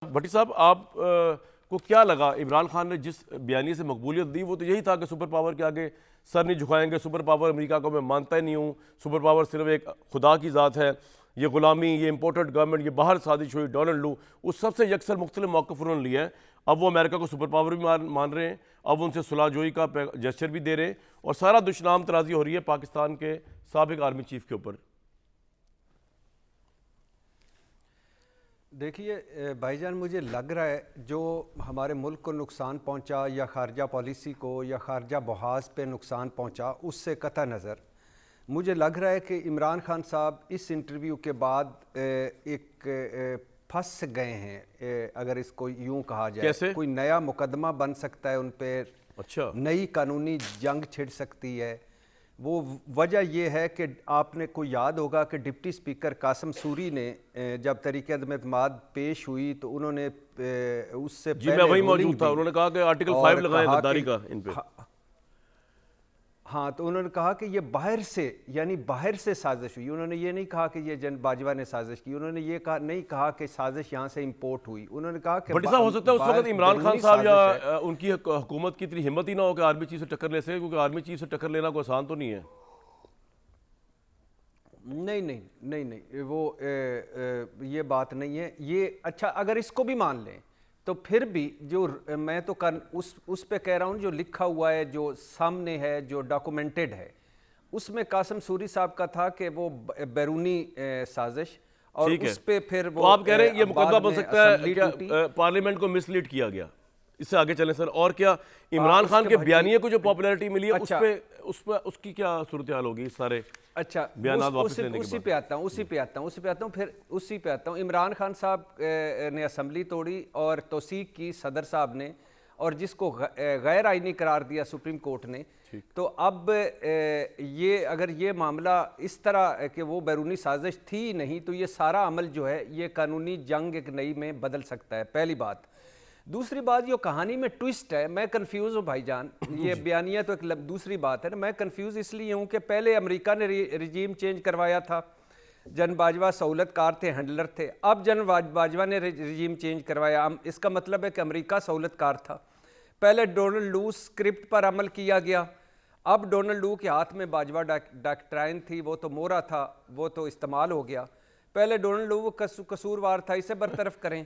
بھٹی صاحب آپ کو کیا لگا عمران خان نے جس بیانیے سے مقبولیت دی وہ تو یہی تھا کہ سپر پاور کے آگے سر نہیں جھکائیں گے، سپر پاور امریکہ کو میں مانتا ہی نہیں ہوں، سپر پاور صرف ایک خدا کی ذات ہے، یہ غلامی، یہ امپورٹڈ گورنمنٹ، یہ باہر سازش ہوئی ڈونلڈ لو، اس سب سے یکسر مختلف موقف انہوں نے لیا ہے۔ اب وہ امریکہ کو سپر پاور بھی مان رہے ہیں، اب ان سے صلح جوئی کا جسچر بھی دے رہے ہیں، اور سارا دشنام ترازی ہو رہی ہے پاکستان کے سابق آرمی چیف کے اوپر۔ دیکھیے بھائی جان، مجھے لگ رہا ہے جو ہمارے ملک کو نقصان پہنچا یا خارجہ پالیسی کو یا خارجہ محاذ پہ نقصان پہنچا، اس سے قطع نظر مجھے لگ رہا ہے کہ عمران خان صاحب اس انٹرویو کے بعد ایک پھنس گئے ہیں، اگر اس کو یوں کہا جائے۔ کیسے؟ کوئی نیا مقدمہ بن سکتا ہے ان پہ، اچھا، نئی قانونی جنگ چھڑ سکتی ہے۔ وہ وجہ یہ ہے کہ آپ نے کو یاد ہوگا کہ ڈپٹی اسپیکر قاسم سوری نے جب تحریک عدم اعتماد پیش ہوئی تو انہوں نے اس سے جی میں وہی موجود تھا، انہوں نے کہا کہ آرٹیکل 5 لگائیں غداری کا ان پہ۔ ہاں، تو انہوں نے کہا کہ یہ باہر سے، یعنی باہر سے سازش ہوئی۔ انہوں نے یہ نہیں کہا کہ یہ جن باجوہ نے سازش کی، انہوں نے یہ نہیں کہا کہ سازش یہاں سے امپورٹ ہوئی، انہوں نے کہا کہ بھٹی صاحب ہو سکتا ہے اس وقت عمران خان صاحب یا ان کی حکومت کی اتنی ہمت ہی نہ ہو کہ آرمی چیف سے ٹکر لے سکے، کیونکہ آرمی چیف سے ٹکر لینا کوئی آسان تو نہیں ہے۔ نہیں، وہ یہ بات نہیں ہے۔ یہ اچھا، اگر اس کو بھی مان لیں تو پھر بھی جو میں تو اس پہ کہہ رہا ہوں، جو لکھا ہوا ہے، جو سامنے ہے، جو ڈاکومنٹڈ ہے، اس میں قاسم سوری صاحب کا تھا کہ وہ بیرونی سازش، اور اس پہ پھر وہ آپ کہہ رہے ہیں یہ مقدمہ بن سکتا ہے کہ پارلیمنٹ کو مس لیڈ کیا گیا۔ اس سے آگے چلیں سر، اور کیا عمران خان کے بیانیے کو جو پاپولیرٹی ملی ہے اس کی کیا صورتحال ہوگی سارے بیانات واپس لینے کے بعد؟ اسی پہ آتا ہوں۔ عمران خان صاحب نے اسمبلی توڑی اور توثیق کی صدر صاحب نے، اور جس کو غیر آئینی قرار دیا سپریم کورٹ نے۔ تو اب یہ اگر یہ معاملہ اس طرح کہ وہ بیرونی سازش تھی نہیں، تو یہ سارا عمل جو ہے یہ قانونی جنگ ایک نئی میں بدل سکتا ہے، پہلی بات۔ دوسری بات، یہ کہانی میں ٹویسٹ ہے، میں کنفیوز ہوں بھائی جان۔ یہ بیانیہ تو ایک دوسری بات ہے نا، میں کنفیوز اس لیے ہوں کہ پہلے امریکہ نے رجیم چینج کروایا تھا، جن باجوہ سہولت کار تھے، ہینڈلر تھے۔ اب جن باجوہ نے رجیم چینج کروایا، اس کا مطلب ہے کہ امریکہ سہولت کار تھا۔ پہلے ڈونلڈ لو اسکرپٹ پر عمل کیا گیا، اب ڈونلڈ لو کے ہاتھ میں باجوہ ڈاکٹرائن تھی، وہ تو مورا تھا، وہ تو استعمال ہو گیا۔ پہلے ڈونلڈ لو قصوروار تھا، اسے برطرف کریں۔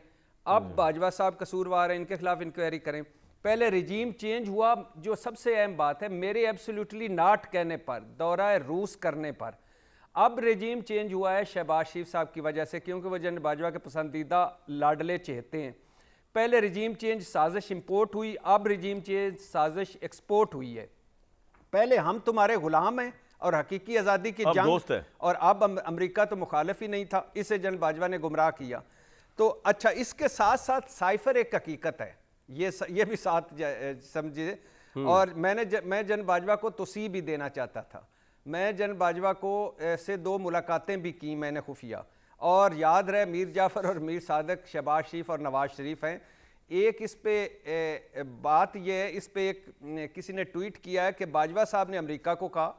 اب باجوہ صاحب قصوروار ہیں، ان کے خلاف انکوائری کریں۔ پہلے رجیم چینج ہوا، جو سب سے اہم بات ہے، میرے ایبسلیوٹلی ناٹ کہنے پر، دورہ روس کرنے پر۔ اب رجیم چینج ہوا ہے شہباز شریف صاحب کی وجہ سے، کیونکہ وہ جن باجوہ کے پسندیدہ لاڈلے چہتے ہیں۔ پہلے رجیم چینج سازش امپورٹ ہوئی، اب رجیم چینج سازش ایکسپورٹ ہوئی ہے۔ پہلے ہم تمہارے غلام ہیں اور حقیقی آزادی کی جنگ، دوست ہے، اور اب امریکہ تو مخالف ہی نہیں تھا، اسے جن باجوہ نے گمراہ کیا۔ تو اچھا، اس کے ساتھ ساتھ سائفر ایک حقیقت ہے، یہ بھی ساتھ سمجھے۔ اور میں جن باجوہ کو توسیع بھی دینا چاہتا تھا، میں جن باجوہ کو سے 2 ملاقاتیں بھی کی میں نے خفیہ، اور یاد رہے میر جعفر اور میر صادق شہباز شریف اور نواز شریف ہیں۔ ایک اس پہ بات یہ ہے، اس پہ ایک کسی نے ٹویٹ کیا ہے کہ باجوہ صاحب نے امریکہ کو کہا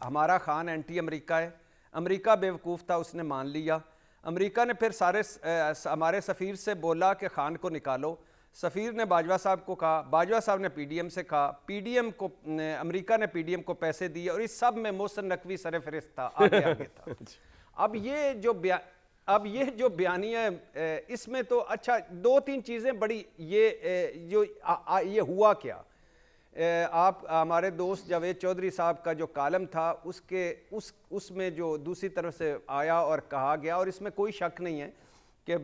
ہمارا خان اینٹی امریکہ ہے، امریکہ بیوقوف تھا، اس نے مان لیا۔ امریکہ نے پھر ہمارے سفیر سے بولا کہ خان کو نکالو، سفیر نے باجوہ صاحب کو کہا، باجوہ صاحب نے پی ڈی ایم سے کہا، امریکہ نے پی ڈی ایم کو پیسے دیے، اور اس سب میں محسن نقوی سرفہرست تھا، آگے تھا۔ اب یہ جو بیانیہ ہے، اس میں تو اچھا 2-3 چیزیں بڑی، یہ ہوا کیا۔ آپ ہمارے دوست جاوید چودھری صاحب کا جو کالم تھا، اس میں جو دوسری طرف سے آیا اور کہا گیا، اور اس میں کوئی شک نہیں ہے کہ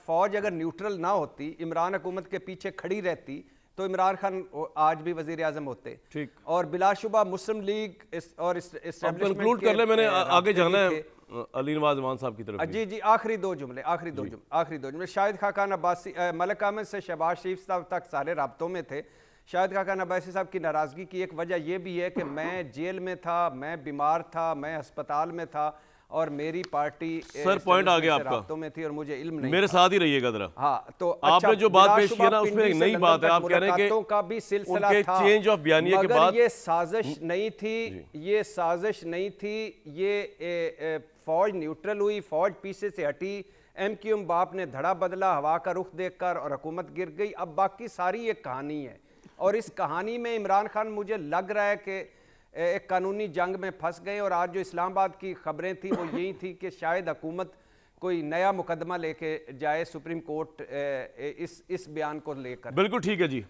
فوج اگر نیوٹرل نہ ہوتی، عمران حکومت کے پیچھے کھڑی رہتی، تو عمران خان آج بھی وزیر اعظم ہوتے۔ اور بلا شبہ مسلم لیگ اور کنکلوڈ کر لیں، میں نے آگے جانا ہے علی نواز امان صاحب کی طرف۔ جی آخری دو جملے۔ شاہد خاقان عباسی، ملک احمد سے شہباز شریف صاحب تک سارے رابطوں میں تھے۔ شاہد خاقان عباسی صاحب کی ناراضگی کی ایک وجہ یہ بھی ہے کہ میں جیل میں تھا، میں بیمار تھا، میں ہسپتال میں تھا، اور میری پارٹی سر پوائنٹ آ گیا آپ کا، رابطوں میں تھی اور مجھے علم نہیں، میرے ساتھ ہی رہیے گا ذرا۔ ہاں، تو آپ نے جو بات پیش کیا نا، اس میں ایک نئی بات ہے، آپ کہہ رہے ہیں کہ کا بھی سلسلہ تھا، چینج آف بیانیہ کے بعد مگر یہ سازش نہیں تھی، یہ فوج نیوٹرل ہوئی، فوج پیچھے سے ہٹی، ایم کیو ایم باپ نے دھڑا بدلا ہوا کا رخ دیکھ کر اور حکومت گر گئی. اب باقی ساری ایک کہانی ہے, اور اس کہانی میں عمران خان مجھے لگ رہا ہے کہ ایک قانونی جنگ میں پھنس گئے. اور آج جو اسلام آباد کی خبریں تھیں وہ یہی تھی کہ شاید حکومت کوئی نیا مقدمہ لے کے جائے سپریم کورٹ اس بیان کو لے کر. بالکل ٹھیک ہے جی.